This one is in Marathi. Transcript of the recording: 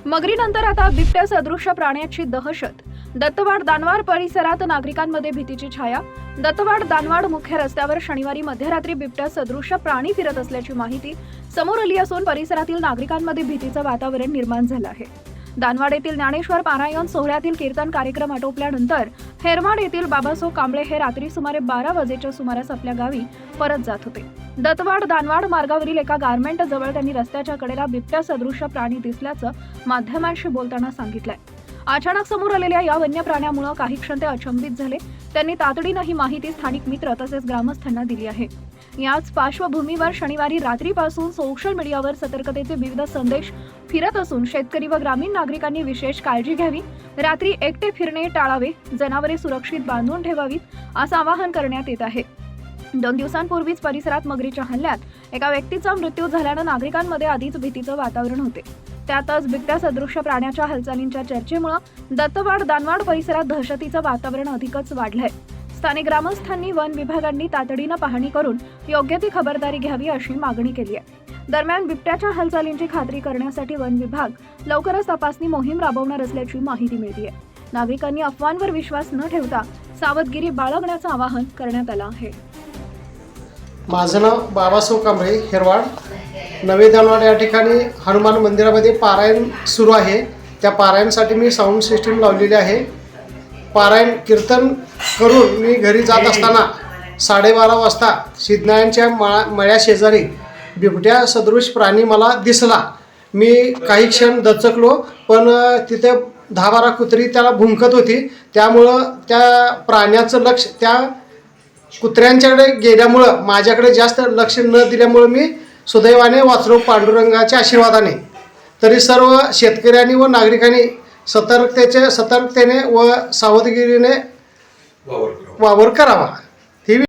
मगरीनंतर आता बिबट्या सदृश्य प्राण्याची दहशत. दत्तवाड दानवाड परिसरात नागरिकांमध्ये भीतीची छाया. दत्तवाड दानवाड मुख्य रस्त्यावर शनिवारी मध्यरात्री बिबट्या सदृश्य प्राणी फिरत असल्याची माहिती समोर आली असून परिसरातील नागरिकांमध्ये भीतीचं वातावरण निर्माण झालं आहे. दानवाड येथील ज्ञानेश्वर पारायण सोहळ्यातील कीर्तन कार्यक्रम आटोपल्यानंतर हेरवाड येथील बाबासाहेब कांबळे हे रात्री सुमारे 12 वाजेच्या सुमारास आपल्या गावी परत जात होते. दत्तवाड दानवाड मार्गावरील एका गारमेंट जवळ त्यांनी रस्त्याच्या कडेला बिबट्या सदृश्य प्राणी दिसल्याचं माध्यमांशी बोलताना सांगितलंय. अचानक समोर आलेल्या या वन्य प्राण्यामुळे काही क्षण ते अचंबित झाले. त्यांनी तातडीनं ही माहिती स्थानिक मित्र तसेच ग्रामस्थांना दिली आहे. याच पार्श्वभूमीवर शनिवारी रात्रीपासून सोशल मीडियावर सतर्कतेचे विविध संदेश फिरत असून शेतकरी व ग्रामीण नागरिकांनी विशेष काळजी घ्यावी, रात्री एकटे फिरणे टाळावे, जनावरे सुरक्षित बांधून ठेवावीत असं आवाहन करण्यात येत आहे. 2 दिवसांपूर्वीच परिसरात मगरीच्या हल्ल्यात एका व्यक्तीचा मृत्यू झाल्यानं नागरिकांमध्ये आधीच भीतीचं वातावरण होते. त्यातच बिबट्या सदृश्य प्राण्याच्या हालचालींच्या चर्चेमुळे दत्तवाड दानवाड परिसरात दहशतीचं वातावरण अधिकच वाढलंय. स्थानिक ग्रामस्थांनी वन विभागांनी तातडीनं पाहणी करून योग्य ती खबरदारी घ्यावी अशी मागणी केली आहे. दरम्यान बिबट्याच्या हालचालींची खात्री करण्यासाठी वन विभाग लवकरच तपासणी मोहीम राबवणार असल्याची माहिती मिळते आहे. नागरिकांनी अफवांवर विश्वास न ठेवता सावधगिरी बाळगण्याचं आवाहन करण्यात आलं आहे. माझं नाव बाबासाहेब कांबळे, हेरवाड. नवे दानवाड या ठिकाणी हनुमान मंदिरामध्ये पारायण सुरू आहे. त्या पारायणसाठी मी साऊंड सिस्टीम लावलेली आहे. पारायण कीर्तन करून मी घरी जात असताना 12:30 वाजता सिद्धनारायणच्या मळ्या शेजारी बिबट्या सदृश प्राणी मला दिसला. मी काही क्षण दचकलो, पण तिथे 10-12 कुत्री त्याला भुंकत होती. त्यामुळं त्या प्राण्याचं लक्ष त्या कुत्र्यांच्याकडे गेल्यामुळं माझ्याकडे जास्त लक्ष न दिल्यामुळं मी सुदैवाने वाचलो पांडुरंगाच्या आशीर्वादाने. तरी सर्व शेतकऱ्यांनी व नागरिकांनी सतर्कतेने व सावधगिरीने वावर करावा.